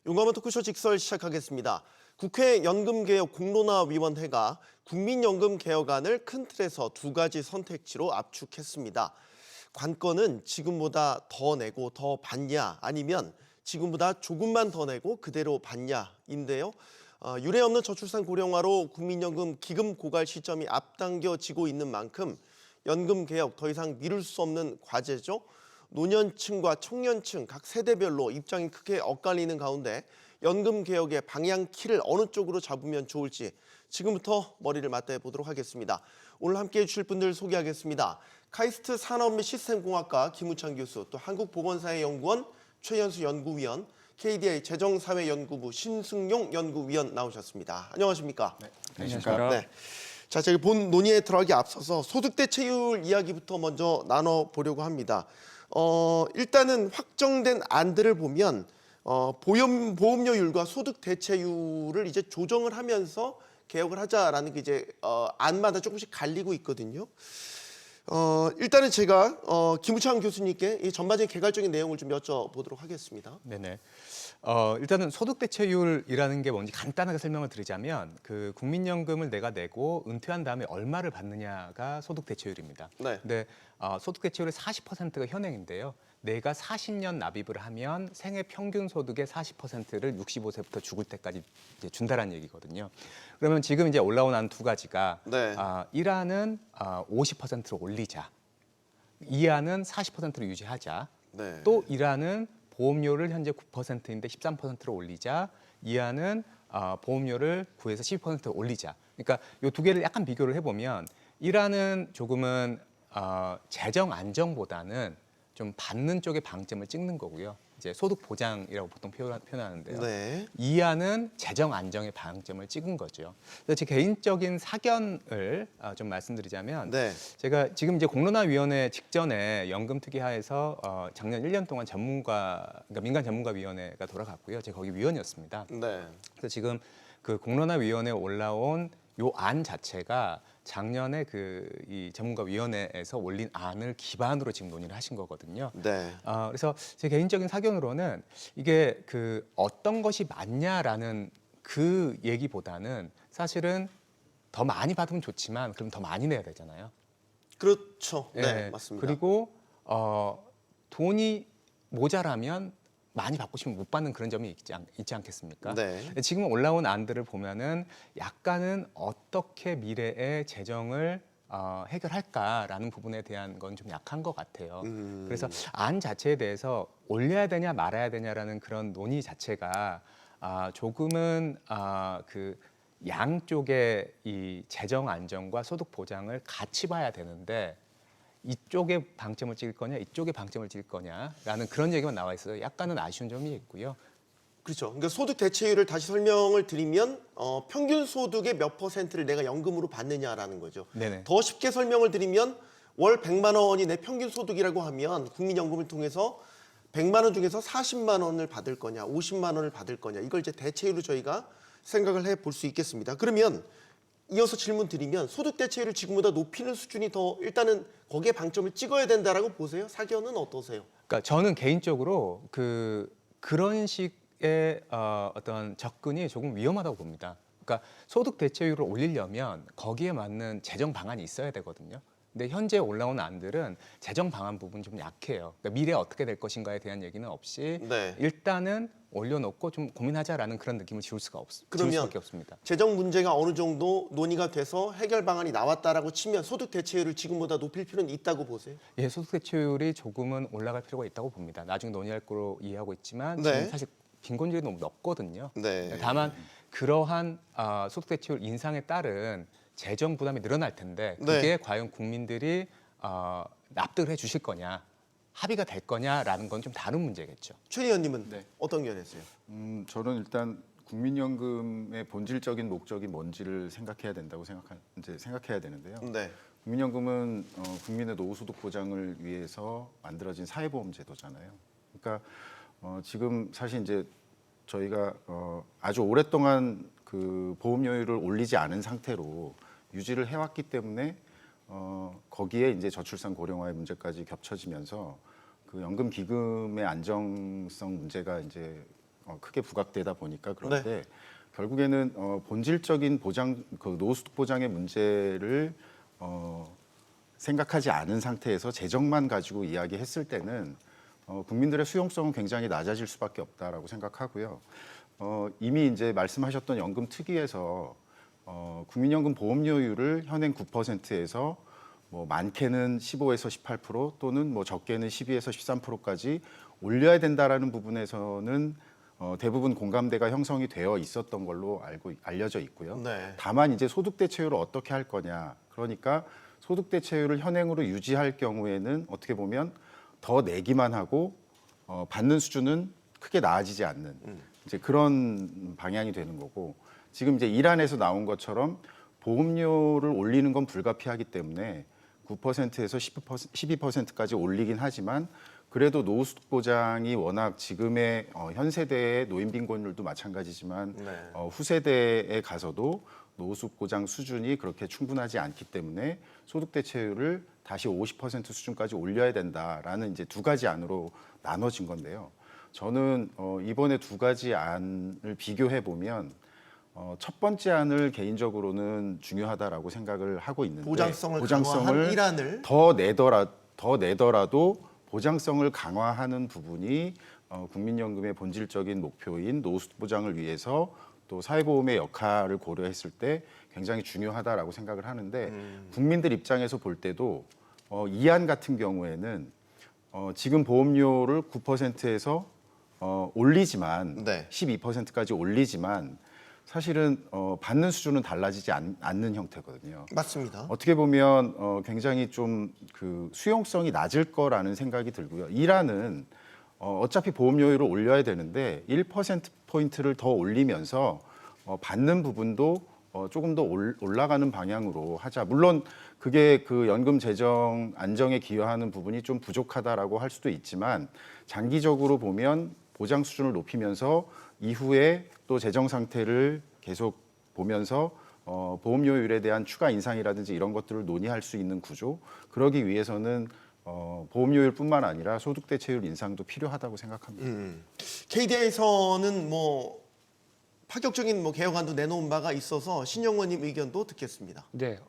용감한 토크쇼 직설 시작하겠습니다. 국회 연금개혁 공론화위원회가 국민연금 개혁안을 큰 틀에서 두 가지 선택지로 압축했습니다. 관건은 지금보다 더 내고 더 받냐 아니면 지금보다 조금만 더 내고 그대로 받냐인데요. 유례 없는 저출산 고령화로 국민연금 기금 고갈 시점이 앞당겨지고 있는 만큼 연금 개혁 더 이상 미룰 수 없는 과제죠. 노년층과 청년층 각 세대별로 입장이 크게 엇갈리는 가운데 연금 개혁의 방향 키를 어느 쪽으로 잡으면 좋을지 지금부터 머리를 맞대 보도록 하겠습니다. 오늘 함께해 주실 분들 소개하겠습니다. 카이스트 산업 및 시스템공학과 김우창 교수, 또 한국보건사회연구원 최연수 연구위원, KDI 재정사회연구부 신승용 연구위원 나오셨습니다. 안녕하십니까? 네, 안녕하십니까? 네. 자, 저희 본 논의에 들어가기 앞서서 소득 대체율 이야기부터 먼저 나눠보려고 합니다. 일단은 확정된 안들을 보면 보험료율과 소득 대체율을 이제 조정을 하면서 개혁을 하자라는 게 이제 안마다 조금씩 갈리고 있거든요. 일단은 제가 김우창 교수님께 이 전반적인 개괄적인 내용을 좀 여쭤보도록 하겠습니다. 네네. 일단은 소득 대체율이라는 게 뭔지 간단하게 설명을 드리자면 그 국민연금을 내가 내고 은퇴한 다음에 얼마를 받느냐가 소득 대체율입니다. 네. 근데 소득 대체율의 40%가 현행인데요. 내가 40년 납입을 하면 생애 평균 소득의 40%를 65세부터 죽을 때까지 이제 준다라는 얘기거든요. 그러면 지금 이제 올라온 안 두 가지가 네. 1안은 50%로 올리자, 2안은 40%로 유지하자, 네. 또 1안은 보험료를 현재 9%인데 13%로 올리자, 2안은 보험료를 9에서 12%로 올리자. 그러니까 이 두 개를 약간 비교를 해보면 1안은 조금은 재정 안정보다는 좀 받는 쪽에 방점을 찍는 거고요. 이제 소득 보장이라고 보통 표현하는데요. 네. 2안은 재정 안정에 방점을 찍은 거죠. 그래서 제 개인적인 사견을 좀 말씀드리자면 네. 제가 지금 이제 공론화위원회 직전에 연금특위하에서 작년 1년 동안 그러니까 민간 전문가위원회가 돌아갔고요. 제가 거기 위원이었습니다. 네. 그래서 지금 그 공론화위원회에 올라온 요 안 자체가 작년에 이 전문가위원회에서 올린 안을 기반으로 지금 논의를 하신 거거든요. 네. 그래서 제 개인적인 사견으로는 이게 그 어떤 것이 맞냐라는 그 얘기보다는 사실은 더 많이 받으면 좋지만 그럼 더 많이 내야 되잖아요. 그렇죠. 네, 예, 맞습니다. 그리고 돈이 모자라면 많이 받고 싶으면 못 받는 그런 점이 있지 않겠습니까? 네. 지금 올라온 안들을 보면은 약간은 어떻게 미래의 재정을 해결할까라는 부분에 대한 건 좀 약한 것 같아요. 그래서 안 자체에 대해서 올려야 되냐 말아야 되냐라는 그런 논의 자체가 조금은 그 양쪽의 이 재정 안정과 소득 보장을 같이 봐야 되는데 이쪽에 방점을 찍을 거냐 이쪽에 방점을 찍을 거냐라는 그런 얘기만 나와 있어서 약간은 아쉬운 점이 있고요. 그렇죠. 그러니까 소득 대체율을 다시 설명을 드리면 평균 소득의 몇 퍼센트를 내가 연금으로 받느냐라는 거죠. 네네. 더 쉽게 설명을 드리면 월 100만 원이 내 평균 소득이라고 하면 국민연금을 통해서 100만 원 중에서 40만 원을 받을 거냐, 50만 원을 받을 거냐 이걸 이제 대체율로 저희가 생각을 해 볼 수 있겠습니다. 그러면 이어서 질문 드리면 소득 대체율을 지금보다 높이는 수준이 더 일단은 거기에 방점을 찍어야 된다라고 보세요? 사견은 어떠세요? 그러니까 저는 개인적으로 그런 식의 어떤 접근이 조금 위험하다고 봅니다. 그러니까 소득 대체율을 올리려면 거기에 맞는 재정 방안이 있어야 되거든요. 근데 현재 올라온 안들은 재정 방안 부분이 좀 약해요. 그러니까 미래에 어떻게 될 것인가에 대한 얘기는 없이 네. 일단은 올려놓고 좀 고민하자라는 그런 느낌을 지울 그러면 수밖에 없습니다. 재정 문제가 어느 정도 논의가 돼서 해결 방안이 나왔다라고 치면 소득 대체율을 지금보다 높일 필요는 있다고 보세요? 예, 소득 대체율이 조금은 올라갈 필요가 있다고 봅니다. 나중에 논의할 거로 이해하고 있지만 네. 지금 사실 빈곤율이 너무 높거든요. 네. 다만 그러한 소득 대체율 인상에 따른 재정 부담이 늘어날 텐데 그게 네. 과연 국민들이 납득을 해 주실 거냐, 합의가 될 거냐라는 건 좀 다른 문제겠죠. 최 의원님은 네. 어떤 견해세요? 저는 일단 국민연금의 본질적인 목적이 뭔지를 생각해야 된다고 생각해야 되는데요. 네. 국민연금은 국민의 노후소득 보장을 위해서 만들어진 사회보험 제도잖아요. 그러니까 지금 사실 이제 저희가 아주 오랫동안 그 보험료율을 올리지 않은 상태로 유지를 해왔기 때문에 거기에 이제 저출산 고령화의 문제까지 겹쳐지면서 그 연금 기금의 안정성 문제가 이제 크게 부각되다 보니까 그런데 결국에는 본질적인 보장, 그 노후소득 보장의 문제를 생각하지 않은 상태에서 재정만 가지고 이야기했을 때는 국민들의 수용성은 굉장히 낮아질 수밖에 없다라고 생각하고요. 이미 이제 말씀하셨던 연금 특위에서 국민연금 보험료율을 현행 9%에서 뭐 많게는 15에서 18% 또는 뭐 적게는 12에서 13%까지 올려야 된다라는 부분에서는 대부분 공감대가 형성이 되어 있었던 걸로 알려져 있고요. 네. 다만 이제 소득 대체율을 어떻게 할 거냐. 그러니까 소득 대체율을 현행으로 유지할 경우에는 어떻게 보면 더 내기만 하고 받는 수준은 크게 나아지지 않는 이제 그런 방향이 되는 거고, 지금 이제 일안에서 나온 것처럼 보험료를 올리는 건 불가피하기 때문에 9%에서 12%까지 올리긴 하지만 그래도 노후소득 보장이 워낙 지금의 현 세대의 노인 빈곤율도 마찬가지지만 후세대에 가서도 노후소득 보장 수준이 그렇게 충분하지 않기 때문에 소득 대체율을 다시 50% 수준까지 올려야 된다라는 이제 두 가지 안으로 나눠진 건데요. 저는 이번에 두 가지 안을 비교해 보면 첫 번째 안을 개인적으로는 중요하다라고 생각을 하고 있는데, 보장성을 강화한 일안을 더 내더라도 보장성을 강화하는 부분이 국민연금의 본질적인 목표인 노후소득 보장을 위해서 또 사회보험의 역할을 고려했을 때 굉장히 중요하다라고 생각을 하는데, 국민들 입장에서 볼 때도 이 안 같은 경우에는 지금 보험료를 9%에서 올리지만 12%까지 올리지만 사실은 받는 수준은 달라지지 않는 형태거든요. 맞습니다. 어떻게 보면 굉장히 좀 그 수용성이 낮을 거라는 생각이 들고요. 일안은 어차피 보험료율을 올려야 되는데 1%포인트를 더 올리면서 받는 부분도 조금 더 올라가는 방향으로 하자. 물론 그게 그 연금 재정 안정에 기여하는 부분이 좀 부족하다라고 할 수도 있지만 장기적으로 보면 보장 수준을 높이면서 이후에 또 재정 상태를 계속 보면서 보험료율에 대한 추가 인상이라든지 이런 것들을 논의할 수 있는 구조, 그러기 위해서는 보험료율뿐만 아니라 소득 대체율 인상도 필요하다고 생각합니다. KDI에서는 뭐 파격적인 뭐 개혁안도 내놓은 바가 있어서 신영원님 의견도 듣겠습니다. 네,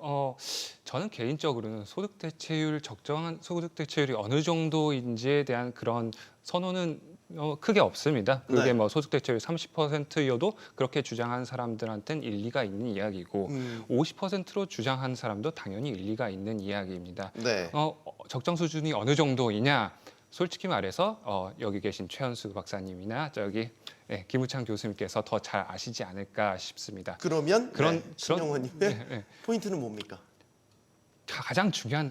저는 개인적으로는 소득 대체율 적정한 소득 대체율이 어느 정도인지에 대한 그런 선호는 크게 없습니다. 그게 네. 뭐 소득 대체율 30%여도 그렇게 주장한 사람들한테는 일리가 있는 이야기고 50%로 주장한 사람도 당연히 일리가 있는 이야기입니다. 네. 적정 수준이 어느 정도이냐? 솔직히 말해서 여기 계신 최현수 박사님이나 저기 김우창 교수님께서 더 잘 아시지 않을까 싶습니다. 그러면 신영원님의 네. 포인트는 뭡니까? 가장 중요한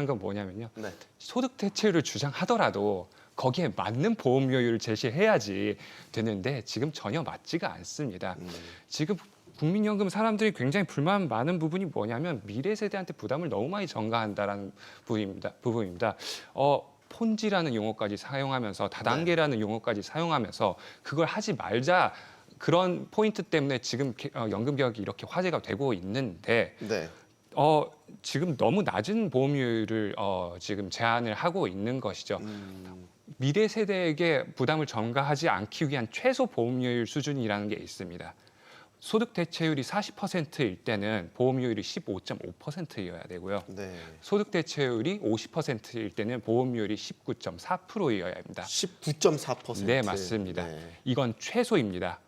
건 뭐냐면요. 네. 소득 대체율을 주장하더라도 거기에 맞는 보험료율을 제시해야지 되는데 지금 전혀 맞지가 않습니다. 지금 국민연금 사람들이 굉장히 불만 많은 부분이 뭐냐면 미래 세대한테 부담을 너무 많이 전가한다라는 부분입니다. 폰지라는 용어까지 사용하면서 다단계라는 용어까지 사용하면서 그걸 하지 말자, 그런 포인트 때문에 지금 연금 개혁이 이렇게 화제가 되고 있는데 네. 지금 너무 낮은 보험료율을 지금 제한을 하고 있는 것이죠. 미래 세대에게 부담을 전가하지 않기 위한 최소 보험료율 수준이라는 게 있습니다. 소득 대체율이 40%일 때는 보험료율이 15.5%여야 되고요. 네. 소득 대체율이 50%일 때는 보험료율이 19.4%여야 합니다. 19.4%. 네, 맞습니다. 네. 이건 최소입니다.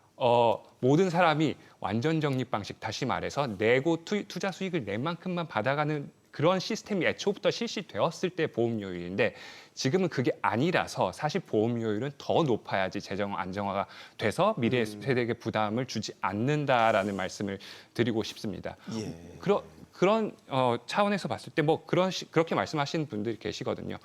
모든 사람이 완전 적립 방식, 다시 말해서 내고 투자 수익을 낸 만큼만 받아가는 그런 시스템이 애초부터 실시되었을 때 보험료율인데 지금은 그게 아니라서 사실 보험료율은 더 높아야지 재정 안정화가 돼서 미래 세대에게 부담을 주지 않는다라는 말씀을 드리고 싶습니다. 예. 그런 차원에서 봤을 때 뭐 그렇게 말씀하시는 분들이 계시거든요.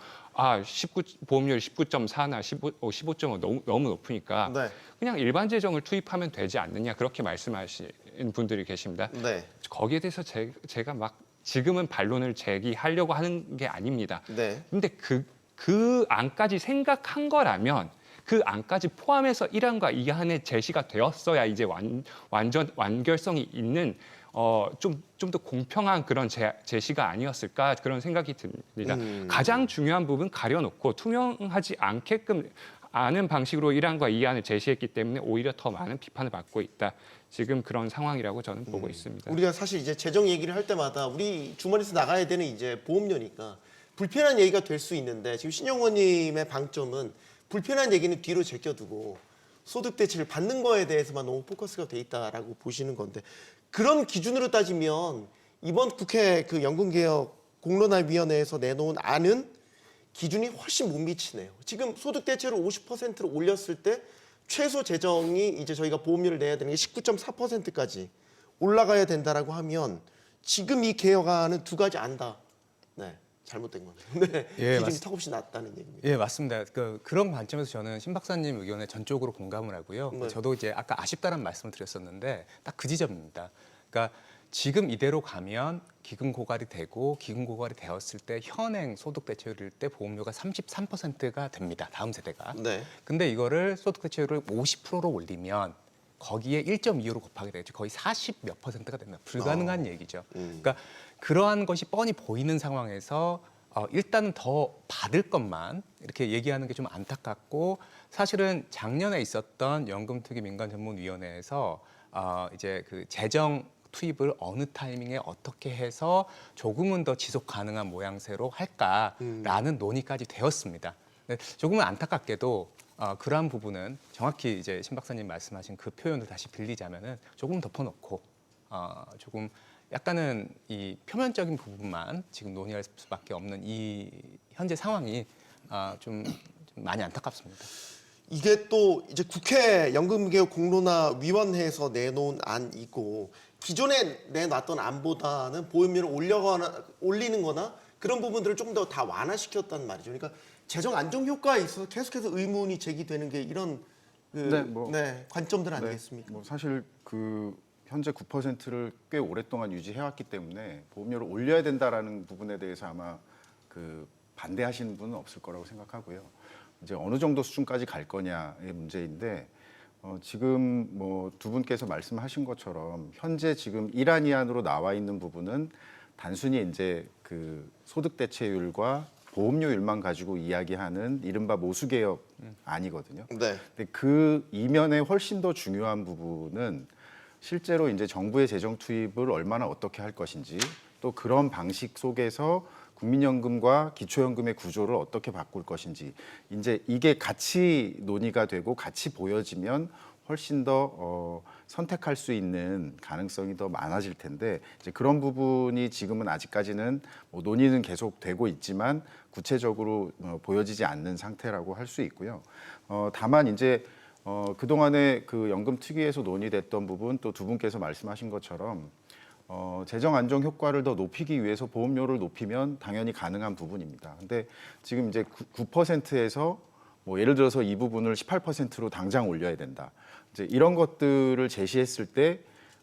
보험료율 19.4나 15.5 너무 높으니까 네. 그냥 일반 재정을 투입하면 되지 않느냐, 그렇게 말씀하시는 분들이 계십니다. 네. 거기에 대해서 제가 막 지금은 반론을 제기하려고 하는 게 아닙니다. 네. 근데 그 안까지 생각한 거라면 그 안까지 포함해서 1안과 2안에 제시가 되었어야 이제 완전 완결성이 있는 좀 더 공평한 그런 제시가 아니었을까, 그런 생각이 듭니다. 가장 중요한 부분 가려놓고 투명하지 않게끔 않은 방식으로 1안과 2안을 제시했기 때문에 오히려 더 많은 비판을 받고 있다. 지금 그런 상황이라고 저는 보고 있습니다. 우리가 사실 이제 재정 얘기를 할 때마다 우리 주머니에서 나가야 되는 이제 보험료니까 불편한 얘기가 될 수 있는데 지금 신영원님의 방점은 불편한 얘기는 뒤로 제껴두고 소득 대체를 받는 거에 대해서만 너무 포커스가 돼 있다라고 보시는 건데 그런 기준으로 따지면 이번 국회 그 연금개혁 공론화위원회에서 내놓은 안은 기준이 훨씬 못 미치네요. 지금 소득 대체를 50%로 올렸을 때 최소 재정이 이제 저희가 보험료를 내야 되는 게 19.4%까지 올라가야 된다라고 하면 지금 이 개혁안은 두 가지 안다. 네, 잘못된 거네요. 네, 예, 기준이 턱없이 낮다는 얘기입니다. 예, 맞습니다. 그런 관점에서 저는 신 박사님 의견에 전적으로 공감을 하고요. 네. 저도 이제 아까 아쉽다는 말씀을 드렸었는데 딱 그 지점입니다. 그러니까 지금 이대로 가면 기금 고갈이 되고 기금 고갈이 되었을 때 현행 소득 대체율일 때 보험료가 33%가 됩니다. 다음 세대가. 네. 근데 이거를 소득 대체율을 50%로 올리면 거기에 1.25로 곱하게 되겠죠. 거의 40 몇 %가 됩니다. 불가능한 얘기죠. 그러니까 그러한 것이 뻔히 보이는 상황에서 일단은 더 받을 것만 이렇게 얘기하는 게 좀 안타깝고 사실은 작년에 있었던 연금투기 민간전문위원회에서 이제 그 재정 투입을 어느 타이밍에 어떻게 해서 조금은 더 지속 가능한 모양새로 할까라는 논의까지 되었습니다. 조금은 안타깝게도 그러한 부분은 정확히 이제 신 박사님 말씀하신 그 표현을 다시 빌리자면은 조금 덮어놓고 조금 약간은 이 표면적인 부분만 지금 논의할 수밖에 없는 이 현재 상황이 좀 많이 안타깝습니다. 이게 또 이제 국회 연금개혁 공론화위원회에서 내놓은 안이고 기존에 내놨던 안보다는 보험료를 올리는 거나 그런 부분들을 조금 더 다 완화시켰단 말이죠. 그러니까 재정 안정 효과에 있어서 계속해서 의문이 제기되는 게 이런 관점들 아니겠습니까? 뭐 사실 그 현재 9%를 꽤 오랫동안 유지해왔기 때문에 보험료를 올려야 된다라는 부분에 대해서 아마 그 반대하시는 분은 없을 거라고 생각하고요. 이제 어느 정도 수준까지 갈 거냐의 문제인데 지금 뭐 두 분께서 말씀하신 것처럼 현재 지금 1안 2안으로 나와 있는 부분은 단순히 이제 그 소득 대체율과 보험료율만 가지고 이야기하는 이른바 모수개혁 아니거든요. 네. 근데 그 이면에 훨씬 더 중요한 부분은 실제로 이제 정부의 재정 투입을 얼마나 어떻게 할 것인지 또 그런 방식 속에서 국민연금과 기초연금의 구조를 어떻게 바꿀 것인지 이제 이게 같이 논의가 되고 같이 보여지면 훨씬 더 선택할 수 있는 가능성이 더 많아질 텐데 이제 그런 부분이 지금은 아직까지는 뭐 논의는 계속 되고 있지만 구체적으로 보여지지 않는 상태라고 할 수 있고요. 다만 이제 그동안에 그 연금 특위에서 논의됐던 부분 또 두 분께서 말씀하신 것처럼 재정 안정 효과를 더 높이기 위해서 보험료를 높이면 당연히 가능한 부분입니다. 근데 지금 이제 9%에서 뭐 예를 들어서 이 부분을 18%로 당장 올려야 된다. 이제 이런 것들을 제시했을 때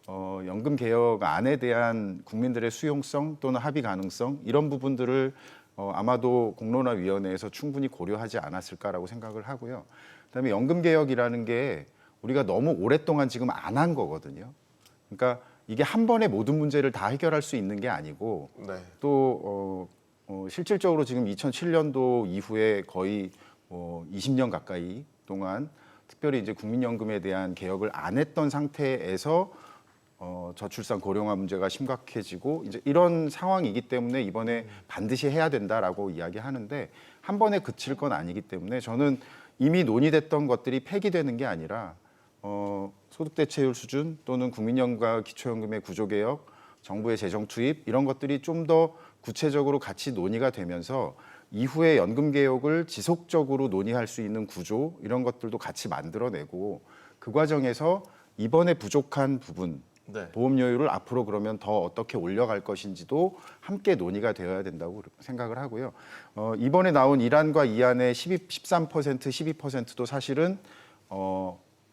연금 개혁안에 대한 국민들의 수용성 또는 합의 가능성 이런 부분들을 아마도 공론화위원회에서 충분히 고려하지 않았을까라고 생각을 하고요. 그다음에 연금 개혁이라는 게 우리가 너무 오랫동안 지금 안 한 거거든요. 그러니까 이게 한 번에 모든 문제를 다 해결할 수 있는 게 아니고 네. 또 실질적으로 지금 2007년도 이후에 거의 20년 가까이 동안 특별히 이제 국민연금에 대한 개혁을 안 했던 상태에서 저출산 고령화 문제가 심각해지고 이제 이런 상황이기 때문에 이번에 반드시 해야 된다라고 이야기하는데 한 번에 그칠 건 아니기 때문에 저는 이미 논의됐던 것들이 폐기되는 게 아니라 소득 대체율 수준 또는 국민연금과 기초연금의 구조개혁, 정부의 재정 투입 이런 것들이 좀 더 구체적으로 같이 논의가 되면서 이후에 연금 개혁을 지속적으로 논의할 수 있는 구조 이런 것들도 같이 만들어내고 그 과정에서 이번에 부족한 부분 네. 보험료율을 앞으로 그러면 더 어떻게 올려갈 것인지도 함께 논의가 되어야 된다고 생각을 하고요. 이번에 나온 1안과 2안의 13%, 12%도 사실은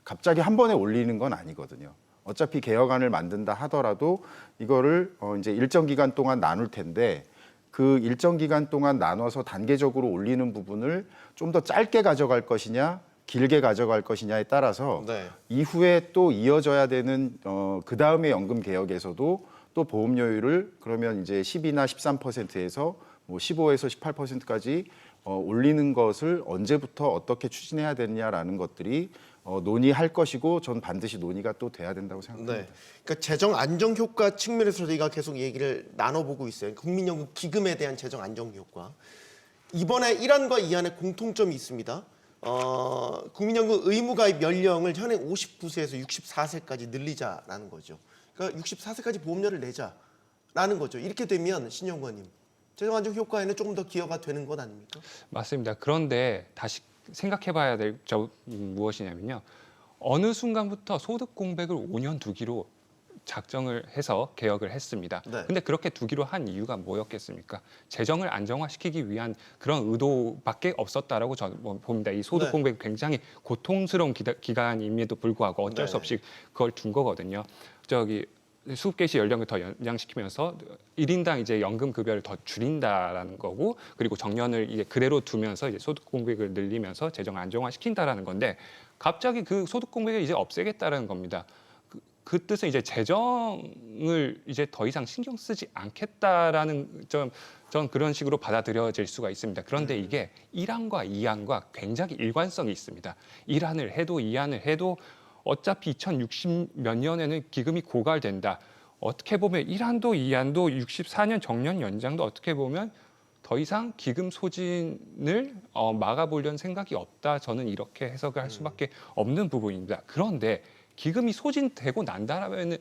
갑자기 한 번에 올리는 건 아니거든요. 어차피 개혁안을 만든다 하더라도 이거를 이제 일정 기간 동안 나눌 텐데 그 일정 기간 동안 나눠서 단계적으로 올리는 부분을 좀 더 짧게 가져갈 것이냐 길게 가져갈 것이냐에 따라서 네. 이후에 또 이어져야 되는 그 다음에 연금 개혁에서도 또 보험료율을 그러면 이제 10이나 13%에서 뭐 15에서 18%까지 올리는 것을 언제부터 어떻게 추진해야 되느냐라는 것들이 논의할 것이고 전 반드시 논의가 또 돼야 된다고 생각합니다. 네. 그러니까 재정 안정 효과 측면에서 저희가 계속 얘기를 나눠보고 있어요. 국민연금 기금에 대한 재정 안정 효과. 이번에 1안과 2안에 공통점이 있습니다. 국민연금 의무가입 연령을 현행 59세에서 64세까지 늘리자라는 거죠. 그러니까 64세까지 보험료를 내자라는 거죠. 이렇게 되면 신연구원님, 재정 안정 효과에는 조금 더 기여가 되는 것 아닙니까? 맞습니다. 그런데 다시 생각해봐야 될 점 무엇이냐면요. 어느 순간부터 소득 공백을 5년 두기로 작정을 해서 개혁을 했습니다. 네. 근데 그렇게 두기로 한 이유가 뭐였겠습니까? 재정을 안정화시키기 위한 그런 의도밖에 없었다라고 저는 봅니다. 이 소득 네. 공백이 굉장히 고통스러운 기간임에도 불구하고 어쩔 수 네. 없이 그걸 둔 거거든요. 수급 개시 연령을 더 연장시키면서 1인당 이제 연금 급여를 더 줄인다라는 거고, 그리고 정년을 이제 그대로 두면서 이제 소득 공백을 늘리면서 재정 안정화 시킨다라는 건데, 갑자기 그 소득 공백을 이제 없애겠다라는 겁니다. 그 뜻은 이제 재정을 이제 더 이상 신경 쓰지 않겠다라는 점, 전 그런 식으로 받아들여질 수가 있습니다. 그런데 이게 1안과 2안과 굉장히 일관성이 있습니다. 1안을 해도 2안을 해도 어차피 2060 몇 년에는 기금이 고갈된다. 어떻게 보면 1안도 2안도 64년 정년 연장도 어떻게 보면 더 이상 기금 소진을 막아보려는 생각이 없다. 저는 이렇게 해석을 할 수밖에 없는 부분입니다. 그런데 기금이 소진되고 난다라면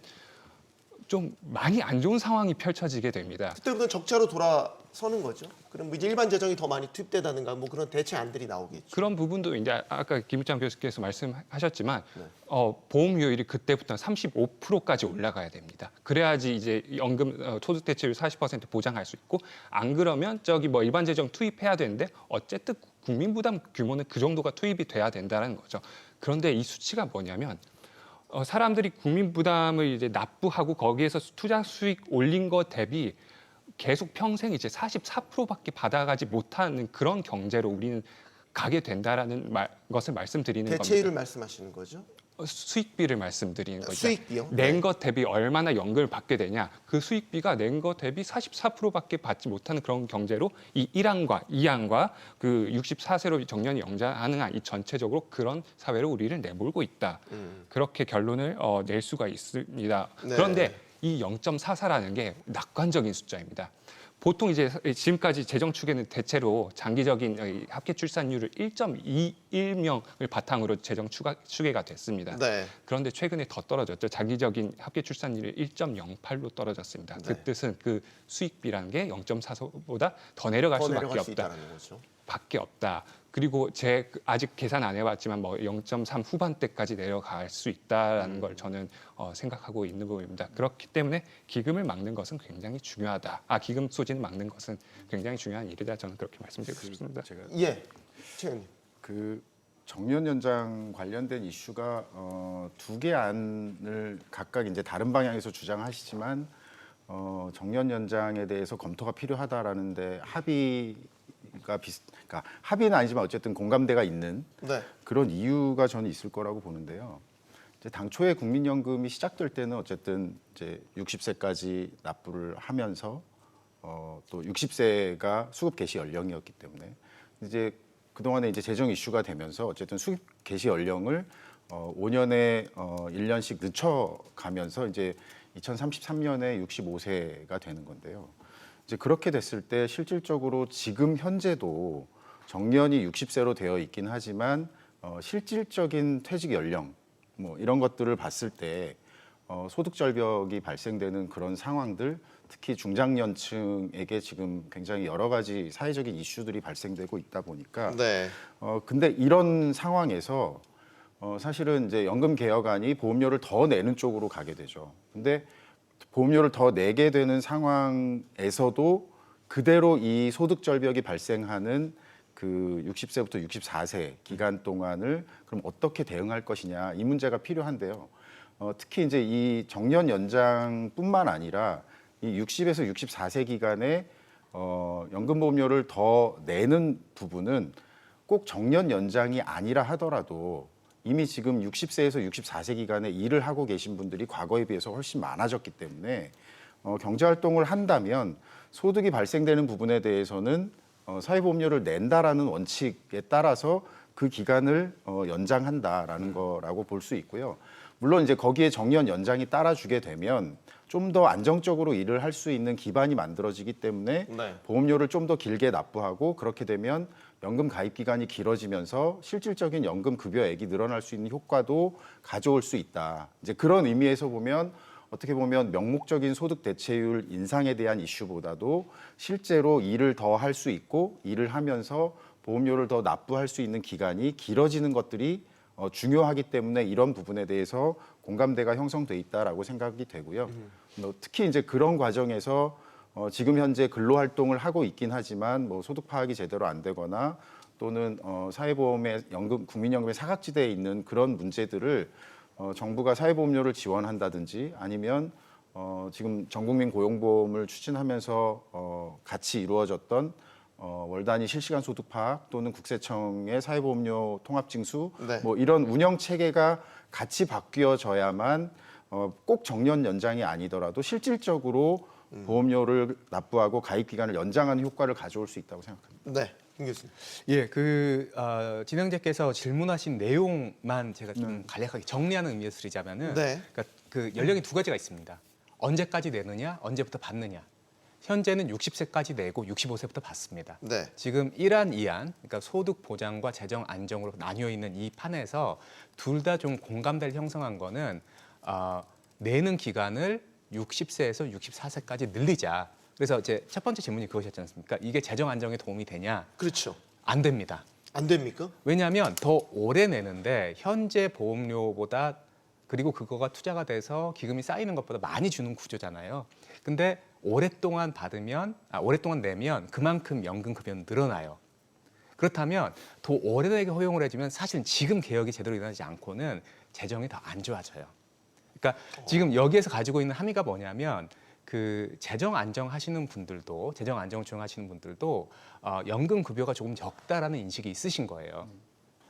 좀 많이 안 좋은 상황이 펼쳐지게 됩니다. 그때부터 적자로 돌아서는 거죠. 그럼 뭐 이제 일반 재정이 더 많이 투입되다든가 뭐 그런 대체안들이 나오겠죠. 그런 부분도 이제 아까 김우창 교수께서 말씀하셨지만 네. 보험료율이 그때부터 35%까지 올라가야 됩니다. 그래야지 이제 연금 소득 대체율 40% 보장할 수 있고, 안 그러면 뭐 일반 재정 투입해야 되는데 어쨌든 국민 부담 규모는 그 정도가 투입이 돼야 된다는 거죠. 그런데 이 수치가 뭐냐면 사람들이 국민 부담을 이제 납부하고 거기에서 투자 수익 올린 것 대비 계속 평생 이제 44%밖에 받아가지 못하는 그런 경제로 우리는 가게 된다라는 것을 말씀드리는 대체율을 겁니다. 말씀하시는 거죠? 수익비를 말씀드리는 거죠. 수익비요? 낸 것 대비 얼마나 연금을 받게 되냐. 그 수익비가 낸 것 대비 44%밖에 받지 못하는 그런 경제로 이 1안과 2안과 그 64세로 정년이 연장하는 한 이 전체적으로 그런 사회로 우리를 내몰고 있다. 그렇게 결론을 낼 수가 있습니다. 네. 그런데 이 0.44라는 게 낙관적인 숫자입니다. 보통 이제 지금까지 재정 추계는 대체로 장기적인 합계 출산율을 1.21명을 바탕으로 재정 추계가 됐습니다. 네. 그런데 최근에 더 떨어졌죠. 장기적인 합계 출산율이 1.08로 떨어졌습니다. 네. 그 뜻은 그 수익비라는 게 0.44보다 더 내려갈 더 수밖에 내려갈 수 없다. 있다는 거죠. 밖에 없다. 그리고 아직 계산 안 해봤지만 뭐 0.3 후반대까지 내려갈 수 있다라는 걸 저는 생각하고 있는 부분입니다. 그렇기 때문에 기금을 막는 것은 굉장히 중요하다. 기금 소진을 막는 것은 굉장히 중요한 일이다. 저는 그렇게 말씀드리고 싶습니다. 제가 예, 최현님. 그 정년 연장 관련된 이슈가 두 개 안을 각각 이제 다른 방향에서 주장하시지만 정년 연장에 대해서 검토가 필요하다라는데 그러니까 합의는 아니지만 어쨌든 공감대가 있는 네. 그런 이유가 저는 있을 거라고 보는데요. 이제 당초에 국민연금이 시작될 때는 어쨌든 이제 60세까지 납부를 하면서 또 60세가 수급 개시 연령이었기 때문에 이제 그동안에 이제 재정 이슈가 되면서 어쨌든 수급 개시 연령을 5년에 1년씩 늦춰가면서 이제 2033년에 65세가 되는 건데요. 이제 그렇게 됐을 때 실질적으로 지금 현재도 정년이 60세로 되어 있긴 하지만 실질적인 퇴직 연령 뭐 이런 것들을 봤을 때 소득 절벽이 발생되는 그런 상황들, 특히 중장년층에게 지금 굉장히 여러 가지 사회적인 이슈들이 발생되고 있다 보니까 네. 근데 이런 상황에서 사실은 이제 연금 개혁안이 보험료를 더 내는 쪽으로 가게 되죠. 근데 보험료를 더 내게 되는 상황에서도 그대로 이 소득 절벽이 발생하는 그 60세부터 64세 기간 동안을 그럼 어떻게 대응할 것이냐, 이 문제가 필요한데요. 특히 이제 이 정년 연장뿐만 아니라 이 60에서 64세 기간에 연금 보험료를 더 내는 부분은 꼭 정년 연장이 아니라 하더라도 이미 지금 60세에서 64세 기간에 일을 하고 계신 분들이 과거에 비해서 훨씬 많아졌기 때문에 경제 활동을 한다면 소득이 발생되는 부분에 대해서는 사회보험료를 낸다라는 원칙에 따라서 그 기간을 연장한다라는 거라고 볼 수 있고요. 물론 이제 거기에 정년 연장이 따라주게 되면 좀 더 안정적으로 일을 할 수 있는 기반이 만들어지기 때문에 네. 보험료를 좀 더 길게 납부하고 그렇게 되면 연금 가입 기간이 길어지면서 실질적인 연금 급여액이 늘어날 수 있는 효과도 가져올 수 있다. 이제 그런 의미에서 보면 어떻게 보면 명목적인 소득 대체율 인상에 대한 이슈보다도 실제로 일을 더 할 수 있고 일을 하면서 보험료를 더 납부할 수 있는 기간이 길어지는 것들이 중요하기 때문에 이런 부분에 대해서 공감대가 형성돼 있다라고 생각이 되고요. 특히 이제 그런 과정에서 지금 현재 근로활동을 하고 있긴 하지만 뭐 소득 파악이 제대로 안 되거나 또는 사회보험의 국민연금의 사각지대에 있는 그런 문제들을 정부가 사회보험료를 지원한다든지 아니면 지금 전국민 고용보험을 추진하면서 같이 이루어졌던 월 단위 실시간 소득 파악 또는 국세청의 사회보험료 통합징수 네. 뭐 이런 운영 체계가 같이 바뀌어져야만 꼭 정년 연장이 아니더라도 실질적으로 보험료를 납부하고 가입 기간을 연장하는 효과를 가져올 수 있다고 생각합니다. 네, 김 교수님. 예, 진행자께서 질문하신 내용만 제가 좀 간략하게 정리하는 의미에서 드리자면은, 네. 그러니까 그 연령이 두 가지가 있습니다. 언제까지 내느냐, 언제부터 받느냐. 현재는 60세까지 내고 65세부터 받습니다. 네. 지금 1안, 2안, 그러니까 소득 보장과 재정 안정으로 나뉘어 있는 이 판에서 둘 다 좀 공감대를 형성한 거는 내는 기간을 60세에서 64세까지 늘리자. 그래서 이제 첫 번째 질문이 그것이었지 않습니까? 이게 재정 안정에 도움이 되냐? 그렇죠. 안 됩니다. 안 됩니까? 왜냐하면 더 오래 내는데 현재 보험료보다 그리고 그거가 투자가 돼서 기금이 쌓이는 것보다 많이 주는 구조잖아요. 근데 오랫동안 내면 그만큼 연금 급여는 늘어나요. 그렇다면 더 오래되게 허용을 해주면 사실 지금 개혁이 제대로 일어나지 않고는 재정이 더 안 좋아져요. 그러니까 지금 여기에서 가지고 있는 함의가 뭐냐면 그 재정 안정하시는 분들도 재정 안정을 주장하시는 분들도 연금 급여가 조금 적다라는 인식이 있으신 거예요.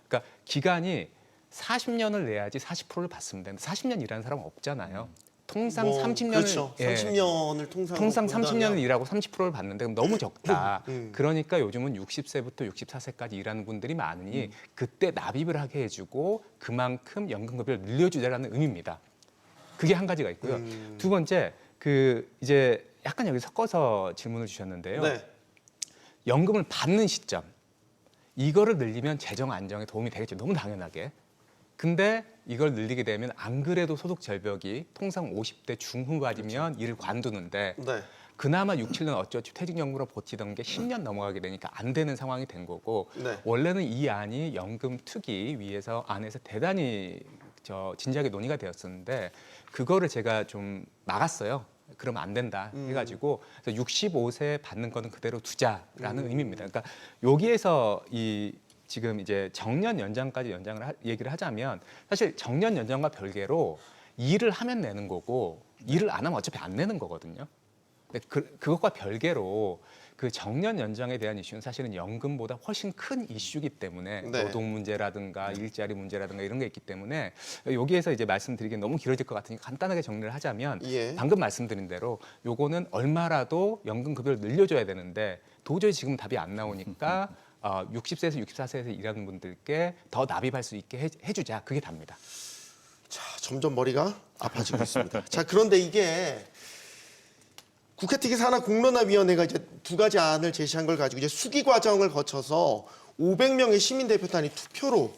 그러니까 기간이 40년을 내야지 40%를 받으면 되는데 40년 일하는 사람은 없잖아요. 통상 30년을 그렇죠. 30년을 통상 30년을 일하고 30%를 받는데 그럼 너무 적다. 음. 그러니까 요즘은 60세부터 64세까지 일하는 분들이 많으니 그때 납입을 하게 해주고 그만큼 연금급여를 늘려주자라는 의미입니다. 그게 한 가지가 있고요. 두 번째, 이제 약간 여기 섞어서 질문을 주셨는데요. 네. 연금을 받는 시점 이거를 늘리면 재정 안정에 도움이 되겠죠. 너무 당연하게. 근데 이걸 늘리게 되면 안 그래도 소득 절벽이 통상 50대 중후반이면 이를 관두는데 네. 그나마 6, 7년 어쩌지 퇴직연금으로 버티던 게 10년 넘어가게 되니까 안 되는 상황이 된 거고 네. 원래는 이 안이 연금 투기 안에서 대단히 진지하게 논의가 되었었는데 그거를 제가 좀 막았어요. 그러면 안 된다 해가지고 그래서 65세 받는 거는 그대로 두자라는 의미입니다. 그러니까 여기에서 지금 이제 정년 연장까지 얘기를 하자면 사실 정년 연장과 별개로 일을 하면 내는 거고 일을 안 하면 어차피 안 내는 거거든요. 근데 그것과 별개로 그 정년 연장에 대한 이슈는 사실은 연금보다 훨씬 큰 이슈이기 때문에 네. 노동 문제라든가 일자리 문제라든가 이런 게 있기 때문에 여기에서 이제 말씀드리기 너무 길어질 것 같으니까 간단하게 정리를 하자면 예. 방금 말씀드린 대로 요거는 얼마라도 연금 급여를 늘려줘야 되는데 도저히 지금 답이 안 나오니까 60세에서 64세에서 일하는 분들께 더 납입할 수 있게 해주자. 그게 답니다. 자, 점점 머리가 아파지고 있습니다. 자, 그런데 이게 국회 특위산하공론화위원회가 이제 두 가지 안을 제시한 걸 가지고 이제 수기 과정을 거쳐서 500명의 시민대표단이 투표로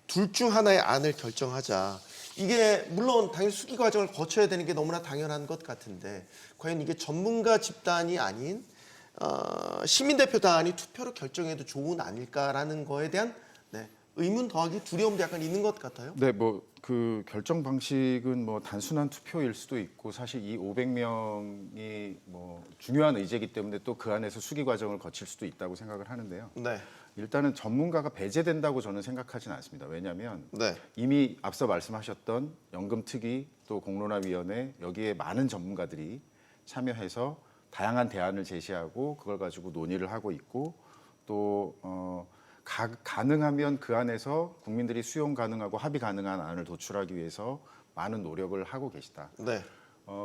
둘 중 하나의 안을 결정하자. 이게 물론 당연히 수기 과정을 거쳐야 되는 게 너무나 당연한 것 같은데 과연 이게 전문가 집단이 아닌 시민대표단이 투표로 결정해도 좋은 아닐까라는 거에 대한 의문 더하기 두려움도 약간 있는 것 같아요. 네, 뭐 그 결정 방식은 뭐 단순한 투표일 수도 있고 사실 이 500명이 뭐 중요한 의제이기 때문에 또 그 안에서 수기 과정을 거칠 수도 있다고 생각을 하는데요. 네, 일단은 전문가가 배제된다고 저는 생각하지는 않습니다. 왜냐하면 네, 이미 앞서 말씀하셨던 연금특위 또 공론화위원회 여기에 많은 전문가들이 참여해서 다양한 대안을 제시하고 그걸 가지고 논의를 하고 있고 또 가능하면 그 안에서 국민들이 수용 가능하고 합의 가능한 안을 도출하기 위해서 많은 노력을 하고 계시다. 네.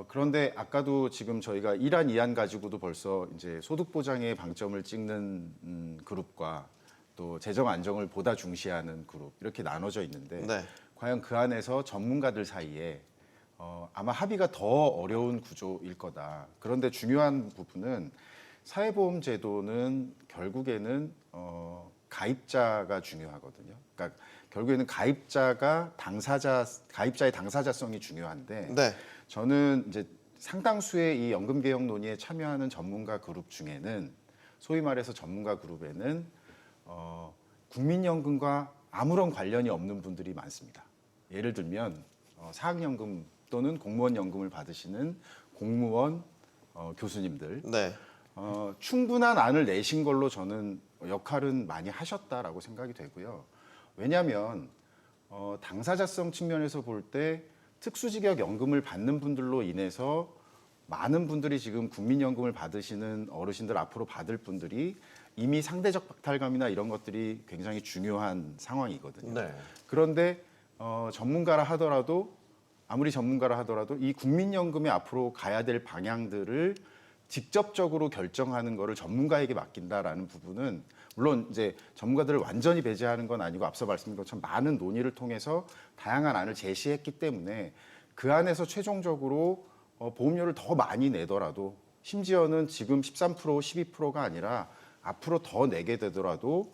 그런데 아까도 지금 저희가 1안, 2안 가지고도 벌써 이제 소득 보장에 방점을 찍는 그룹과 또 재정 안정을 보다 중시하는 그룹 이렇게 나눠져 있는데 네. 과연 그 안에서 전문가들 사이에 아마 합의가 더 어려운 구조일 거다. 그런데 중요한 부분은 사회보험제도는 결국에는 가입자가 중요하거든요. 그러니까 결국에는 가입자의 당사자성이 중요한데 네. 저는 이제 상당수의 이 연금 개혁 논의에 참여하는 전문가 그룹 중에는 소위 말해서 전문가 그룹에는 국민연금과 아무런 관련이 없는 분들이 많습니다. 예를 들면 사학연금 또는 공무원 연금을 받으시는 공무원 교수님들 네. 충분한 안을 내신 걸로 저는 역할은 많이 하셨다라고 생각이 되고요. 왜냐하면 당사자성 측면에서 볼 때 특수직역 연금을 받는 분들로 인해서 많은 분들이 지금 국민연금을 받으시는 어르신들 앞으로 받을 분들이 이미 상대적 박탈감이나 이런 것들이 굉장히 중요한 상황이거든요. 네. 그런데 전문가라 하더라도 아무리 전문가라 하더라도 이 국민연금에 앞으로 가야 될 방향들을 직접적으로 결정하는 거를 전문가에게 맡긴다라는 부분은 물론 이제 전문가들을 완전히 배제하는 건 아니고 앞서 말씀드린 것처럼 많은 논의를 통해서 다양한 안을 제시했기 때문에 그 안에서 최종적으로 보험료를 더 많이 내더라도 심지어는 지금 13%, 12%가 아니라 앞으로 더 내게 되더라도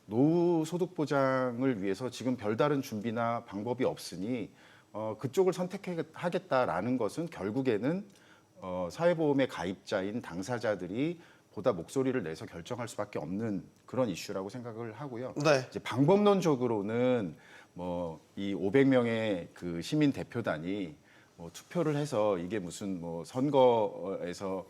노후 소득 보장을 위해서 지금 별다른 준비나 방법이 없으니 그쪽을 선택하겠다라는 것은 결국에는 사회보험의 가입자인 당사자들이 보다 목소리를 내서 결정할 수밖에 없는 그런 이슈라고 생각을 하고요. 네. 이제 방법론적으로는 뭐 이 500명의 그 시민 대표단이 뭐 투표를 해서 이게 무슨 뭐 선거에서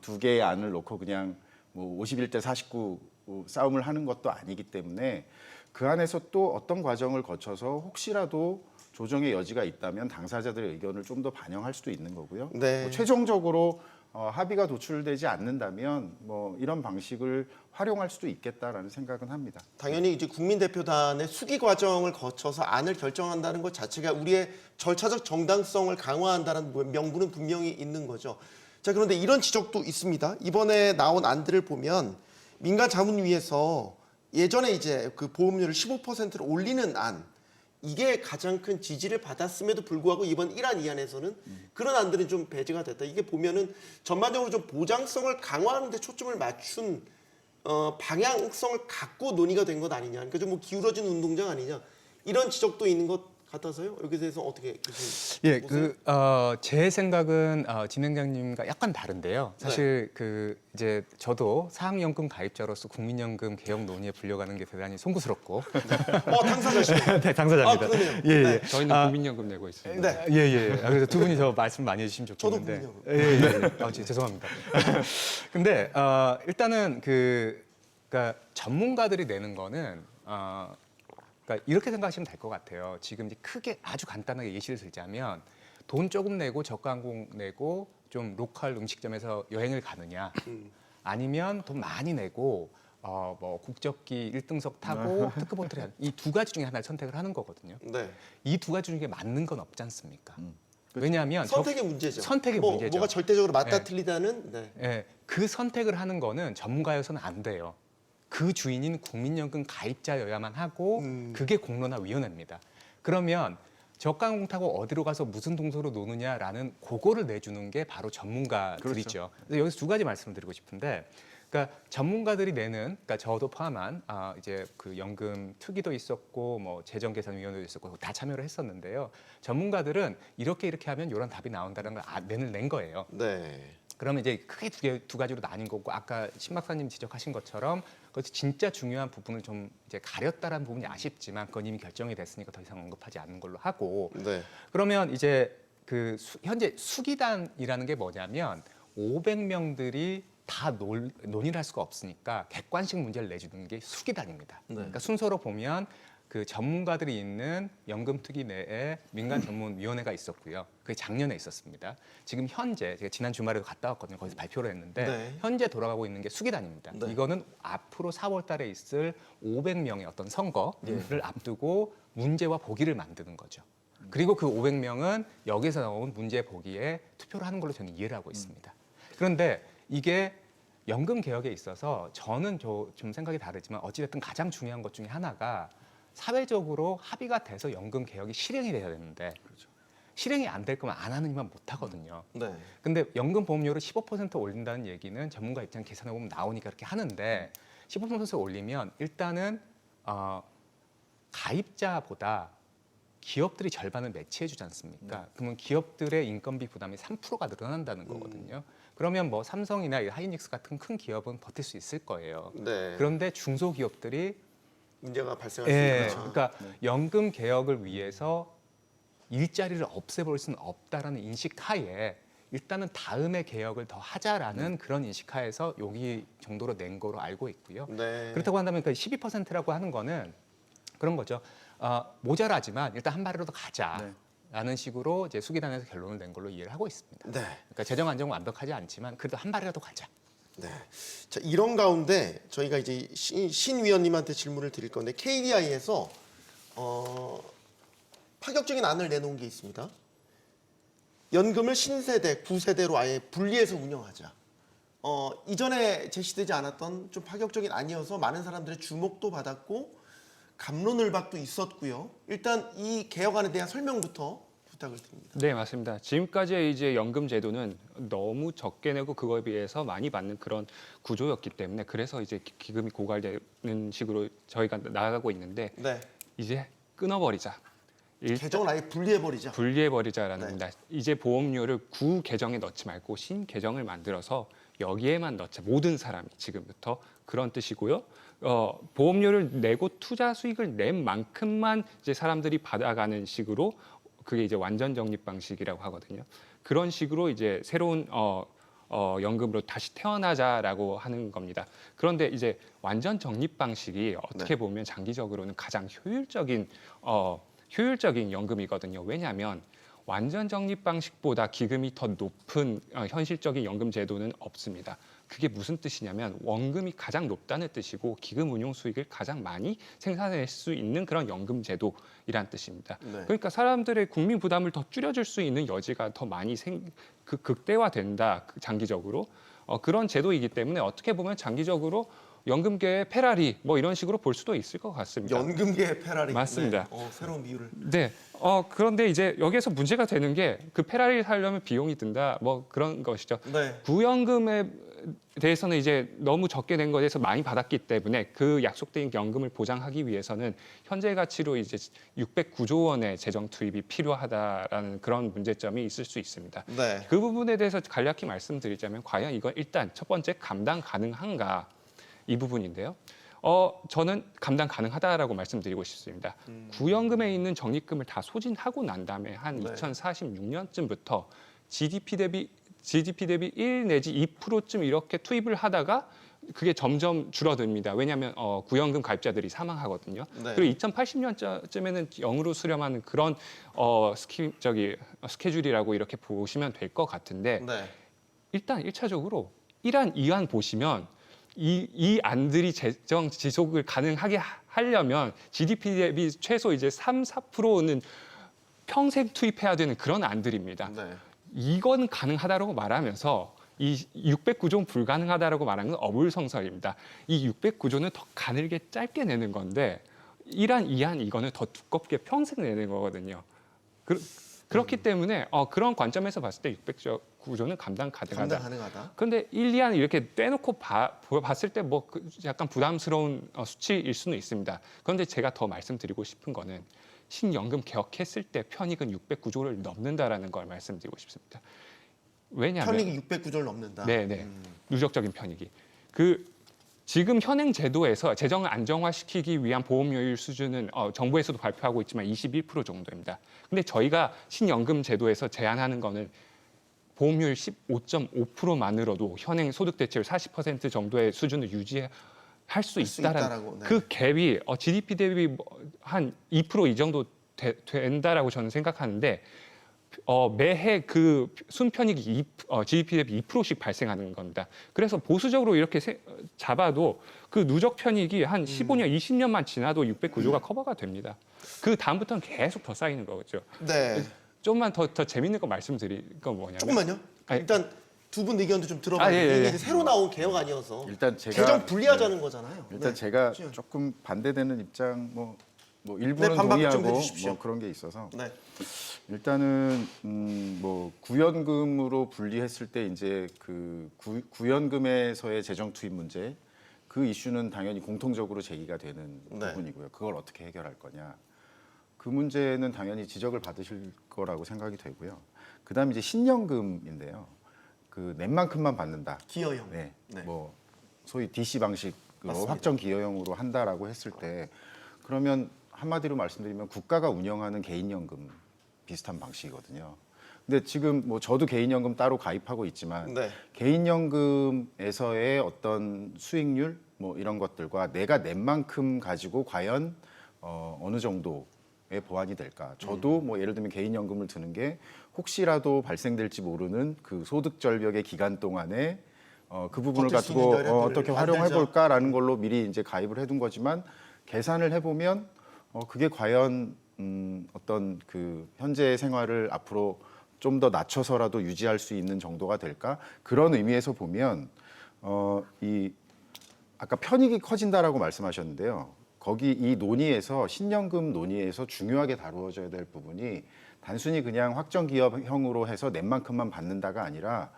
두 개의 안을 놓고 그냥 뭐 51대 49 싸움을 하는 것도 아니기 때문에 그 안에서 또 어떤 과정을 거쳐서 혹시라도 조정의 여지가 있다면 당사자들의 의견을 좀 더 반영할 수도 있는 거고요. 네. 뭐 최종적으로 합의가 도출되지 않는다면 뭐 이런 방식을 활용할 수도 있겠다라는 생각은 합니다. 당연히 이제 국민대표단의 수기 과정을 거쳐서 안을 결정한다는 것 자체가 우리의 절차적 정당성을 강화한다는 명분은 분명히 있는 거죠. 자, 그런데 이런 지적도 있습니다. 이번에 나온 안들을 보면 민간자문위에서 예전에 이제 그 보험료를 15%로 올리는 안 이게 가장 큰 지지를 받았음에도 불구하고 이번 1안, 2안에서는 그런 안들은 좀 배제가 됐다. 이게 보면은 전반적으로 좀 보장성을 강화하는 데 초점을 맞춘 방향성을 갖고 논의가 된 것 아니냐. 그러니까 좀 뭐 기울어진 운동장 아니냐. 이런 지적도 있는 것 같아서요. 여기에 대해서 어떻게 교수님? 예, 보세요? 제 생각은 진행자님과 약간 다른데요. 사실 그 이제 저도 사학연금 가입자로서 국민연금 개혁 논의에 불려가는 게 대단히 송구스럽고. 당사자시네요. 네, 당사자입니다. 아, 그러네요. 예, 예. 네. 저희는 국민연금 내고 있습니다. 네. 예, 예. 그래서 두 분이 저 말씀 많이 해주시면 저도 좋겠는데. 국민연금. 예, 예. 죄송합니다. 근데 일단은 그러니까 전문가들이 내는 거는 그러니까 이렇게 생각하시면 될 것 같아요. 지금 이제 크게 아주 간단하게 예시를 들자면 돈 조금 내고 저가항공 내고 좀 로컬 음식점에서 여행을 가느냐, 아니면 돈 많이 내고 뭐 국적기 1등석 타고 특급 호텔에 이 두 가지 중에 하나를 선택을 하는 거거든요. 네. 이 두 가지 중에 맞는 건 없지 않습니까? 왜냐하면 선택의 문제죠. 선택의 문제죠. 뭐가 절대적으로 맞다 네. 틀리다는. 네. 예, 그 선택을 하는 거는 전문가여서는 안 돼요. 그 주인인 국민연금 가입자여야만 하고 그게 공론화위원회입니다. 그러면 저가항공 타고 어디로 가서 무슨 동서로 노느냐라는 그거를 내주는 게 바로 전문가들이죠. 그래서 여기서 두 가지 말씀을 드리고 싶은데, 그러니까 전문가들이 내는, 그러니까 저도 포함한 이제 그 연금 특위도 있었고 뭐 재정계산위원회도 있었고 다 참여를 했었는데요. 전문가들은 이렇게 하면 이런 답이 나온다는 걸 낸 거예요. 네. 그러면 이제 크게 두 가지로 나뉜 거고, 아까 신 박사님 지적하신 것처럼 그것이 진짜 중요한 부분을 좀 이제 가렸다라는 부분이 아쉽지만 그건 이미 결정이 됐으니까 더 이상 언급하지 않는 걸로 하고. 네. 그러면 이제 그 현재 수기단이라는 게 뭐냐면 500명들이 다 논의를 할 수가 없으니까 객관식 문제를 내주는 게 수기단입니다. 그러니까 순서로 보면 그 전문가들이 있는 연금특위 내에 민간전문위원회가 있었고요. 그게 작년에 있었습니다. 지금 현재 제가 지난 주말에도 갔다 왔거든요. 거기서 발표를 했는데 네. 현재 돌아가고 있는 게 수기단입니다. 네. 이거는 앞으로 4월 달에 있을 500명의 어떤 선거를 앞두고 문제와 보기를 만드는 거죠. 그리고 그 500명은 여기서 나온 문제 보기에 투표를 하는 걸로 저는 이해를 하고 있습니다. 그런데 이게 연금 개혁에 있어서 저는 좀 생각이 다르지만 어찌됐든 가장 중요한 것 중에 하나가 사회적으로 합의가 돼서 연금 개혁이 실행이 돼야 되는데 실행이 안 될 거면 안 하는 이만 못 하거든요. 네. 근데 연금 보험료를 15% 올린다는 얘기는 전문가 입장 계산해 보면 나오니까 그렇게 하는데 15% 올리면 일단은 가입자보다 기업들이 절반을 매치해 주지 않습니까? 그러면 기업들의 인건비 부담이 3%가 늘어난다는 거거든요. 그러면 뭐 삼성이나 하이닉스 같은 큰 기업은 버틸 수 있을 거예요. 네. 그런데 중소기업들이 문제가 발생할 수 예, 있죠. 그러니까 연금 개혁을 위해서 일자리를 없애버릴 수는 없다라는 인식 하에 일단은 다음에 개혁을 더 하자라는 그런 인식 하에서 여기 정도로 낸 거로 알고 있고요. 네. 그렇다고 한다면 그 12%라고 하는 거는 그런 거죠. 모자라지만 일단 한 발이라도 가자라는 식으로 이제 수기단에서 결론을 낸 걸로 이해를 하고 있습니다. 네. 그러니까 재정 안정은 완벽하지 않지만 그래도 한 발이라도 가자. 네. 자, 이런 가운데 저희가 이제 신 위원님한테 질문을 드릴 건데 KDI에서 파격적인 안을 내놓은 게 있습니다. 연금을 신세대, 구세대로 아예 분리해서 운영하자. 이전에 제시되지 않았던 좀 파격적인 안이어서 많은 사람들의 주목도 받았고 갑론을박도 있었고요. 일단 이 개혁안에 대한 설명부터 부탁을 드립니다. 네, 맞습니다. 지금까지의 이제 연금 제도는 너무 적게 내고 그거에 비해서 많이 받는 그런 구조였기 때문에 그래서 이제 기금이 고갈되는 식으로 저희가 나아가고 있는데 네. 이제 끊어버리자. 개정을 아예 분리해버리자. 분리해버리자라는 네. 겁니다. 이제 보험료를 구 계정에 넣지 말고 신 계정을 만들어서 여기에만 넣자. 모든 사람이 지금부터 그런 뜻이고요. 보험료를 내고 투자 수익을 낸 만큼만 이제 사람들이 받아가는 식으로 그게 이제 완전 적립 방식이라고 하거든요. 그런 식으로 이제 새로운 연금으로 다시 태어나자라고 하는 겁니다. 그런데 이제 완전 적립 방식이 어떻게 보면 장기적으로는 가장 효율적인 연금이거든요. 왜냐하면 완전 적립 방식보다 기금이 더 높은 현실적인 연금 제도는 없습니다. 그게 무슨 뜻이냐면 원금이 가장 높다는 뜻이고 기금 운용 수익을 가장 많이 생산할 수 있는 그런 연금 제도이란 뜻입니다. 네. 그러니까 사람들의 국민 부담을 더 줄여줄 수 있는 여지가 더 많이 극대화된다. 장기적으로 그런 제도이기 때문에 어떻게 보면 장기적으로 연금계의 페라리 뭐 이런 식으로 볼 수도 있을 것 같습니다. 연금계의 페라리. 맞습니다. 네. 새로운 비유를. 네. 그런데 이제 여기에서 문제가 되는 게 그 페라리를 사려면 비용이 든다. 뭐 그런 것이죠. 네. 구연금에 대해서는 이제 너무 적게 낸 것에서 많이 받았기 때문에 그 약속된 연금을 보장하기 위해서는 현재 가치로 이제 609조 원의 재정 투입이 필요하다라는 그런 문제점이 있을 수 있습니다. 네. 그 부분에 대해서 간략히 말씀드리자면 과연 이건 일단 첫 번째 감당 가능한가 이 부분인데요. 저는 감당 가능하다라고 말씀드리고 싶습니다. 구연금에 있는 적립금을 다 소진하고 난 다음에 한 네. 2046년쯤부터 GDP 대비 1 내지 2%쯤 이렇게 투입을 하다가 그게 점점 줄어듭니다. 왜냐하면 구연금 가입자들이 사망하거든요. 네. 그리고 2080년쯤에는 0으로 수렴하는 그런 스케줄이라고 이렇게 보시면 될 것 같은데 네. 일단 1차적으로 1안, 2안 보시면 이 안들이 재정 지속을 가능하게 하려면 GDP 대비 최소 이제 3, 4%는 평생 투입해야 되는 그런 안들입니다. 네. 이건 가능하다고 말하면서 이 609조는 불가능하다고 말하는 건 어불성설입니다. 이 609조는 더 가늘게 짧게 내는 건데 1안, 2안 이거는 더 두껍게 평생 내는 거거든요. 그렇기 때문에 그런 관점에서 봤을 때 609조는 감당 가능하다. 감당 가능하다. 그런데 1, 2안 이렇게 떼놓고 봤을 때 뭐 약간 부담스러운 수치일 수는 있습니다. 그런데 제가 더 말씀드리고 싶은 거는 신연금 개혁했을 때 편익은 609조를 넘는다라는 걸 말씀드리고 싶습니다. 왜냐하면 편익이 609조를 넘는다. 네네 누적적인 편익이 지금 현행 제도에서 재정을 안정화시키기 위한 보험료율 수준은 정부에서도 발표하고 있지만 21% 정도입니다. 근데 저희가 신연금 제도에서 제안하는 거는 보험료율 15.5%만으로도 현행 소득 대체율 40% 정도의 수준을 유지할 수 있다라는 네. 그 갭이 GDP 대비 한 2% 이 정도 된다라고 저는 생각하는데 매해 그 순편익이 GDP 대비 2%씩 발생하는 겁니다. 그래서 보수적으로 이렇게 잡아도 그 누적 편익이 한 15년, 20년만 지나도 609조가 커버가 됩니다. 그 다음부터는 계속 더 쌓이는 거죠. 네. 좀만 더 재밌는 거 말씀드릴 건 뭐냐면 조금만요. 아니, 일단 두 분 의견도 좀 들어봐야 돼요. 예, 예. 이게 새로 나온 개혁안이어서 일단 제가 재정 분리하자는 거잖아요. 일단 네. 제가 지금. 조금 반대되는 입장 뭐 네, 일부는 반박 좀 동의하고 해주십시오. 뭐 그런 게 있어서 네. 일단은 뭐 구연금으로 분리했을 때 이제 그 구연금에서의 재정 투입 문제 그 이슈는 당연히 공통적으로 제기가 되는 네. 부분이고요. 그걸 어떻게 해결할 거냐. 그 문제는 당연히 지적을 받으실 거라고 생각이 되고요. 그다음에 이제 신연금인데요. 그 낸 만큼만 받는다. 기여형. 네. 네. 뭐 소위 DC 방식으로 맞습니다. 확정 기여형으로 한다라고 했을 때 그러면 한마디로 말씀드리면 국가가 운영하는 개인연금 비슷한 방식이거든요. 근데 지금 뭐 저도 개인연금 따로 가입하고 있지만 네. 개인연금에서의 어떤 수익률 뭐 이런 것들과 내가 낸 만큼 가지고 과연 어느 정도의 보완이 될까? 저도 뭐 예를 들면 개인연금을 드는 게 혹시라도 발생될지 모르는 그 소득 절벽의 기간 동안에 그 부분을 버틸 수 가지고 있는 여력들을 어떻게 활용해 만들자. 볼까라는 걸로 미리 이제 가입을 해둔 거지만 계산을 해보면 그게 과연 어떤 그 현재 생활을 앞으로 좀 더 낮춰서라도 유지할 수 있는 정도가 될까? 그런 의미에서 보면 이 아까 편익이 커진다라고 말씀하셨는데요. 거기 이 논의에서 신연금 논의에서 중요하게 다루어져야 될 부분이 단순히 그냥 확정 기여형으로 해서 낸 만큼만 받는다가 아니라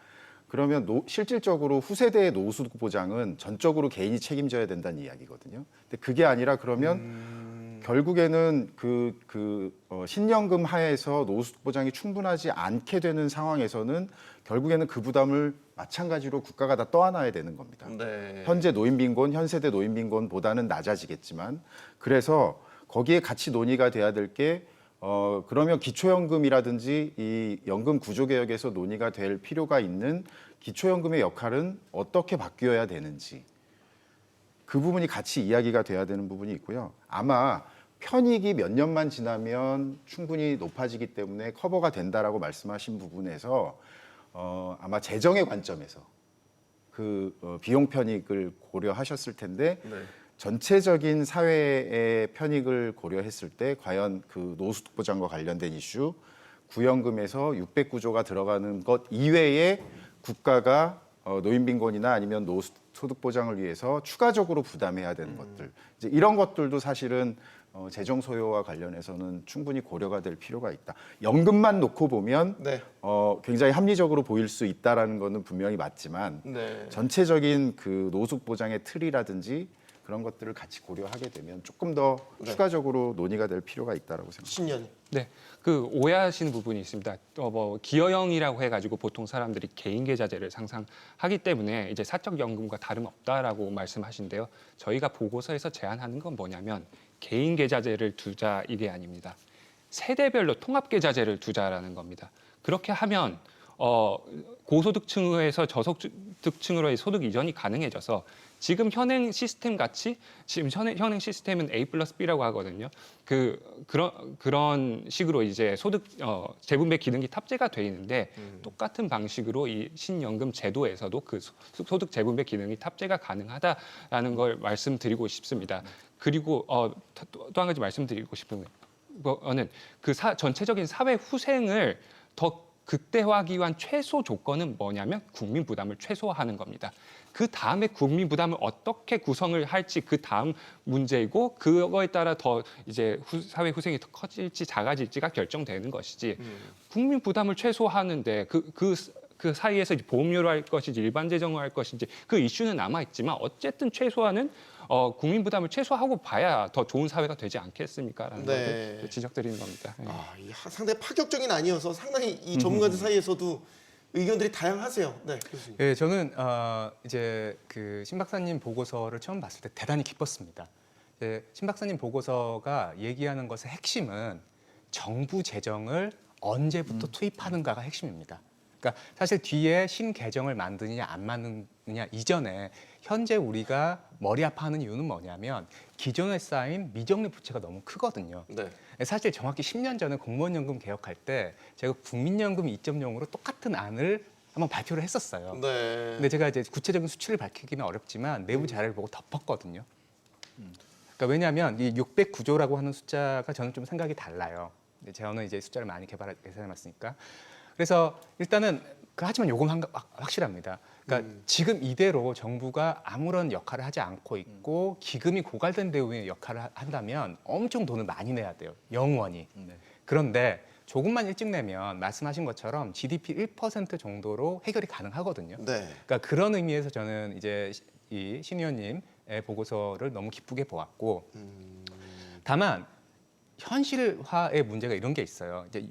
그러면 실질적으로 후세대의 노후소득 보장은 전적으로 개인이 책임져야 된다는 이야기거든요. 근데 그게 아니라 그러면 결국에는 신연금 하에서 노후소득 보장이 충분하지 않게 되는 상황에서는 결국에는 그 부담을 마찬가지로 국가가 다 떠안아야 되는 겁니다. 네. 현재 노인빈곤, 현세대 노인빈곤보다는 낮아지겠지만 그래서 거기에 같이 논의가 돼야 될 게 그러면 기초연금이라든지 이 연금 구조 개혁에서 논의가 될 필요가 있는 기초연금의 역할은 어떻게 바뀌어야 되는지 그 부분이 같이 이야기가 돼야 되는 부분이 있고요. 아마 편익이 몇 년만 지나면 충분히 높아지기 때문에 커버가 된다라고 말씀하신 부분에서 아마 재정의 관점에서 그 비용 편익을 고려하셨을 텐데 네. 전체적인 사회의 편익을 고려했을 때 과연 그 노후소득 보장과 관련된 이슈 구연금에서 609조가 들어가는 것 이외에 국가가 노인빈곤이나 아니면 노후소득 보장을 위해서 추가적으로 부담해야 되는 것들 이제 이런 것들도 사실은 재정 소요와 관련해서는 충분히 고려가 될 필요가 있다. 연금만 놓고 보면 네. 굉장히 합리적으로 보일 수 있다라는 것은 분명히 맞지만 네. 전체적인 그 노숙 보장의 틀이라든지 그런 것들을 같이 고려하게 되면 조금 더 네. 추가적으로 논의가 될 필요가 있다라고 생각합니다. 신년. 네, 그 오해하시는 부분이 있습니다. 뭐 기여형이라고 해가지고 보통 사람들이 개인 계좌제를 상상하기 때문에 이제 사적 연금과 다름없다라고 말씀하신데요. 저희가 보고서에서 제안하는 건 뭐냐면 개인 계좌제를 두자 이게 아닙니다. 세대별로 통합 계좌제를 두자라는 겁니다. 그렇게 하면 고소득층에서 저소득층으로의 소득 이전이 가능해져서 지금 현행 시스템 같이 지금 현행 시스템은 A+B라고 하거든요. 그런 식으로 이제 소득 재분배 기능이 탑재가 돼 있는데 똑같은 방식으로 이 신연금 제도에서도 그 소득 재분배 기능이 탑재가 가능하다라는 걸 말씀드리고 싶습니다. 그리고 또 한 가지 말씀드리고 싶은 거는 그 전체적인 사회 후생을 더 극대화하기 위한 최소 조건은 뭐냐면 국민 부담을 최소화하는 겁니다. 그 다음에 국민 부담을 어떻게 구성을 할지 그 다음 문제이고 그거에 따라 더 이제 사회 후생이 더 커질지 작아질지가 결정되는 것이지 국민 부담을 최소화하는데 그 사이에서 이제 보험료로 할 것인지 일반 재정으로 할 것인지 그 이슈는 남아 있지만 어쨌든 최소화는 국민 부담을 최소화하고 봐야 더 좋은 사회가 되지 않겠습니까라는 네. 것을 지적드리는 겁니다. 네. 상당히 파격적인 아니어서 상당히 이 전문가들 사이에서도 의견들이 다양하세요. 네, 교수님. 예, 저는 이제 그 신 박사님 보고서를 처음 봤을 때 대단히 기뻤습니다. 신 박사님 보고서가 얘기하는 것의 핵심은 정부 재정을 언제부터 투입하는가가 핵심입니다. 그러니까 사실 뒤에 신개정을 만드느냐 안 만드느냐 이전에 현재 우리가 머리 아파하는 이유는 뭐냐면 기존에 쌓인 미정리 부채가 너무 크거든요. 네. 사실 정확히 10년 전에 공무원연금 개혁할 때 제가 국민연금 2.0으로 똑같은 안을 한번 발표를 했었어요. 네. 근데 제가 이제 구체적인 수치를 밝히기는 어렵지만 내부 자료를 보고 덮었거든요. 그러니까 왜냐하면 이 609조라고 하는 숫자가 저는 좀 생각이 달라요. 근데 저는 이제 숫자를 많이 계산해봤으니까. 그래서 일단은 하지만 요건 확실합니다. 그러니까 지금 이대로 정부가 아무런 역할을 하지 않고 있고 기금이 고갈된 대우의 역할을 한다면 엄청 돈을 많이 내야 돼요. 영원히. 그런데 조금만 일찍 내면 말씀하신 것처럼 GDP 1% 정도로 해결이 가능하거든요. 네. 그러니까 그런 의미에서 저는 이제 이 신 의원님의 보고서를 너무 기쁘게 보았고, 다만 현실화의 문제가 이런 게 있어요. 이제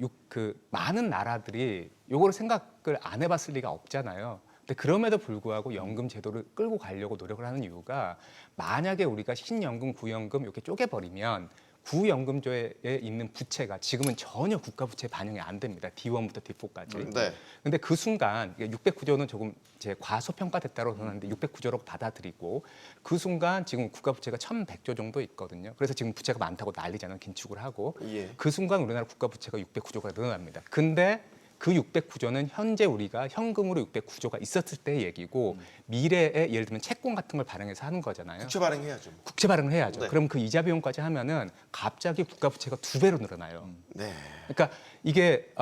많은 나라들이 요거를 생각을 안 해봤을 리가 없잖아요. 근데 그럼에도 불구하고 연금 제도를 끌고 가려고 노력을 하는 이유가 만약에 우리가 신연금, 구연금 이렇게 쪼개버리면 구연금조에 있는 부채가 지금은 전혀 국가 부채에 반영이 안 됩니다. D1부터 D4까지. 네. 근데 그 순간 609조는 조금 이제 과소평가됐다고 생각하는데 609조로 받아들이고 그 순간 지금 국가 부채가 1,100조 정도 있거든요. 그래서 지금 부채가 많다고 난리잖아요. 긴축을 하고. 예. 그 순간 우리나라 국가 부채가 609조가 늘어납니다. 근데 그 609조는 현재 우리가 현금으로 609조가 있었을 때의 얘기고 미래에 예를 들면 채권 같은 걸 발행해서 하는 거잖아요. 국채 발행해야죠. 국채 발행을 해야죠. 네. 그럼 그 이자 비용까지 하면은 갑자기 국가 부채가 2배로 늘어나요. 네. 그러니까 이게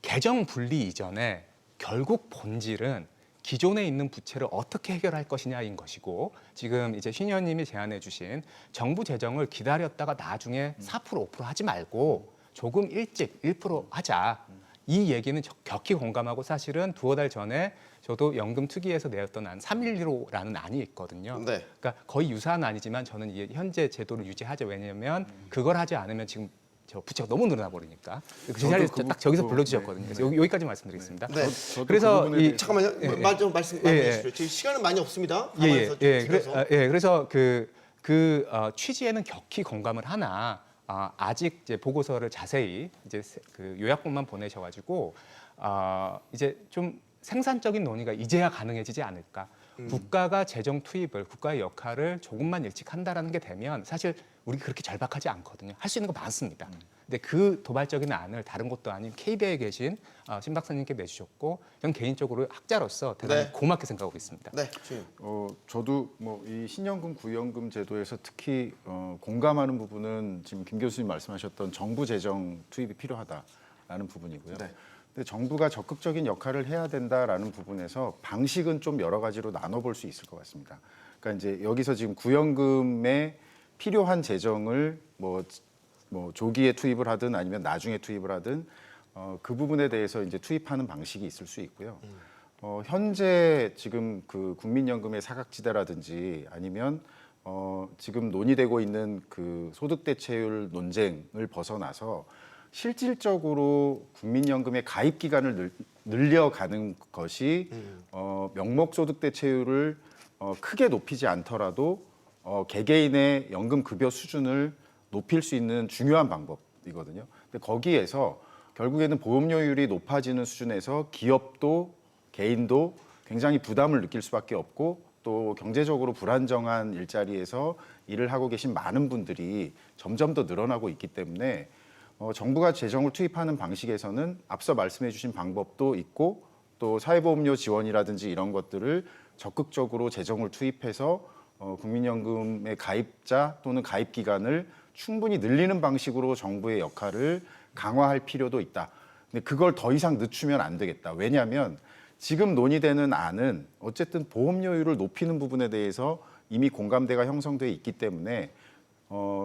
개정 분리 이전에 결국 본질은 기존에 있는 부채를 어떻게 해결할 것이냐인 것이고 지금 이제 신 의원님이 제안해 주신 정부 재정을 기다렸다가 나중에 4% 5% 하지 말고 조금 일찍 1% 하자. 이 얘기는 격히 공감하고 사실은 두어 달 전에 저도 연금 특위에서 내었던 안 3.15라는 안이 있거든요. 네. 그러니까 거의 유사한 안이지만 저는 이 현재 제도를 유지하죠. 왜냐하면 그걸 하지 않으면 지금 저 부채가 너무 늘어나 버리니까 그 자리에 그 딱 저기서 부분도, 불러주셨거든요. 그래서 여기까지 말씀드리겠습니다. 네. 저도 그래서 그 부분에 이 대해서 잠깐만요. 말 좀 말씀해 주시죠. 저희 시간은 많이 없습니다. 가만히서 좀 줄여서. 그래서 취지에는 격히 공감을 하나 아직 이제 보고서를 자세히 이제 그 요약본만 보내셔가지고 이제 좀 생산적인 논의가 이제야 가능해지지 않을까. 국가가 재정 투입을 국가의 역할을 조금만 일찍 한다라는 게 되면 사실 우리 그렇게 절박하지 않거든요. 할 수 있는 거 많습니다. 근데 그 도발적인 안을 다른 곳도 아닌 KBA에 계신 신 박사님께 내주셨고 저는 개인적으로 학자로서 대단히 네. 고맙게 생각하고 있습니다. 네. 주임. 저도 뭐 이 신연금 구연금 제도에서 특히 공감하는 부분은 지금 김 교수님 말씀하셨던 정부 재정 투입이 필요하다라는 부분이고요. 네. 근데 정부가 적극적인 역할을 해야 된다라는 부분에서 방식은 좀 여러 가지로 나눠볼 수 있을 것 같습니다. 그러니까 이제 여기서 지금 구연금에 필요한 재정을 뭐 조기에 투입을 하든 아니면 나중에 투입을 하든 그 부분에 대해서 이제 투입하는 방식이 있을 수 있고요. 현재 지금 그 국민연금의 사각지대라든지 아니면 지금 논의되고 있는 그 소득 대체율 논쟁을 벗어나서 실질적으로 국민연금의 가입 기간을 늘려가는 것이 명목 소득 대체율을 크게 높이지 않더라도 개개인의 연금 급여 수준을 높일 수 있는 중요한 방법이거든요. 근데 거기에서 결국에는 보험료율이 높아지는 수준에서 기업도 개인도 굉장히 부담을 느낄 수밖에 없고 또 경제적으로 불안정한 일자리에서 일을 하고 계신 많은 분들이 점점 더 늘어나고 있기 때문에 정부가 재정을 투입하는 방식에서는 앞서 말씀해 주신 방법도 있고 또 사회보험료 지원이라든지 이런 것들을 적극적으로 재정을 투입해서 국민연금의 가입자 또는 가입 기간을 충분히 늘리는 방식으로 정부의 역할을 강화할 필요도 있다. 근데 그걸 더 이상 늦추면 안 되겠다. 왜냐하면 지금 논의되는 안은 어쨌든 보험료율을 높이는 부분에 대해서 이미 공감대가 형성돼 있기 때문에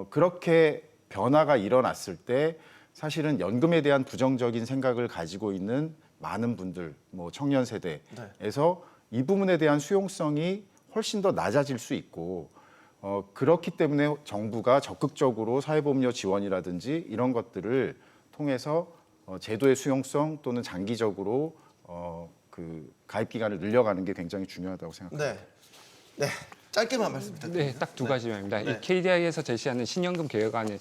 그렇게 변화가 일어났을 때 사실은 연금에 대한 부정적인 생각을 가지고 있는 많은 분들, 뭐 청년 세대에서 이 부분에 대한 수용성이 훨씬 더 낮아질 수 있고 그렇기 때문에 정부가 적극적으로 사회보험료 지원이라든지 이런 것들을 통해서 제도의 수용성 또는 장기적으로 그 가입 기간을 늘려가는 게 굉장히 중요하다고 생각합니다. 네. 네. 짧게만 말씀 부탁드립니다. 네, 딱 두 가지입니다. 네. 이 KDI에서 제시하는 신연금 개혁안의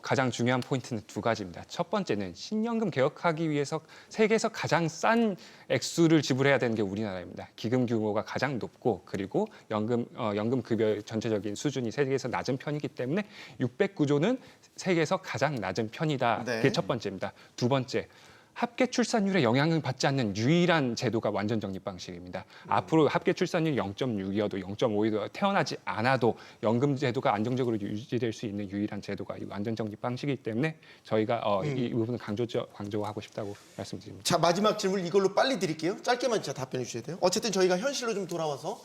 가장 중요한 포인트는 두 가지입니다. 첫 번째는 신연금 개혁하기 위해서 세계에서 가장 싼 액수를 지불해야 되는 게 우리나라입니다. 기금 규모가 가장 높고 그리고 연금 급여 전체적인 수준이 세계에서 낮은 편이기 때문에 609조는 세계에서 가장 낮은 편이다. 네. 그게 첫 번째입니다. 두 번째. 합계 출산율에 영향을 받지 않는 유일한 제도가 완전 적립 방식입니다. 앞으로 합계 출산율이 0.6이어도 0.5이어도 태어나지 않아도 연금 제도가 안정적으로 유지될 수 있는 유일한 제도가 이 완전 적립 방식이기 때문에 저희가 이 부분을 강조하고 싶다고 말씀드립니다. 자, 마지막 질문 이걸로 빨리 드릴게요. 짧게만 진짜 답변해 주셔야 돼요. 어쨌든 저희가 현실로 좀 돌아와서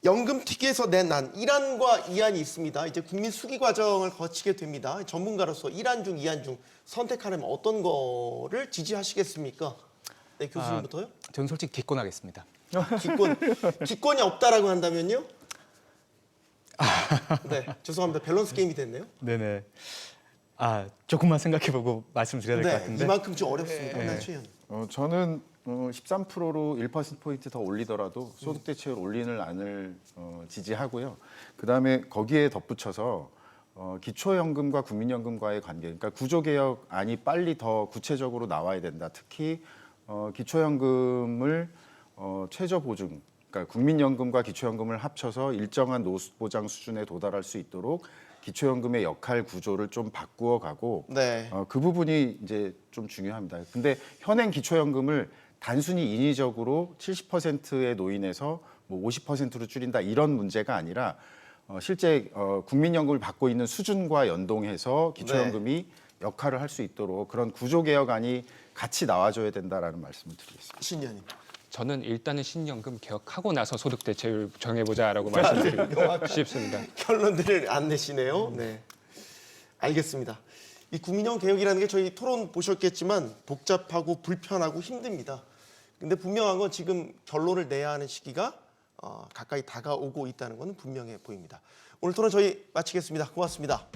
연금 특위에서 낸 안 1안과 2안이 있습니다. 이제 국민 수기 과정을 거치게 됩니다. 전문가로서 1안 중 2안 중 선택하려면 어떤 거를 지지하시겠습니까? 네, 교수님부터요. 저는 솔직히 기권하겠습니다. 기권이 없다라고 한다면요? 네, 죄송합니다. 밸런스 게임이 됐네요. 네네. 조금만 생각해보고 말씀드려야 될 것 네, 같은데. 이만큼 좀 어렵습니다. 네. 네, 최현. 저는 13%로 1%포인트 더 올리더라도 소득 대체율 올리는 안을 지지하고요. 그다음에 거기에 덧붙여서 기초연금과 국민연금과의 관계, 그러니까 구조개혁안이 빨리 더 구체적으로 나와야 된다. 특히 기초연금을 최저보증, 그러니까 국민연금과 기초연금을 합쳐서 일정한 노후보장 수준에 도달할 수 있도록 기초연금의 역할 구조를 좀 바꾸어 가고 네. 그 부분이 이제 좀 중요합니다. 근데 현행 기초연금을 단순히 인위적으로 70%의 노인에서 뭐 50%로 줄인다 이런 문제가 아니라 실제 국민연금을 받고 있는 수준과 연동해서 기초연금이 역할을 할 수 있도록 그런 구조개혁안이 같이 나와줘야 된다라는 말씀을 드리겠습니다. 신현님. 저는 일단은 신연금 개혁하고 나서 소득 대체율 정해보자라고 말씀드리고 싶습니다. 결론들을 안 내시네요. 네, 알겠습니다. 이 국민연금 개혁이라는 게 저희 토론 보셨겠지만 복잡하고 불편하고 힘듭니다. 근데 분명한 건 지금 결론을 내야 하는 시기가 가까이 다가오고 있다는 것은 분명해 보입니다. 오늘 토론 저희 마치겠습니다. 고맙습니다.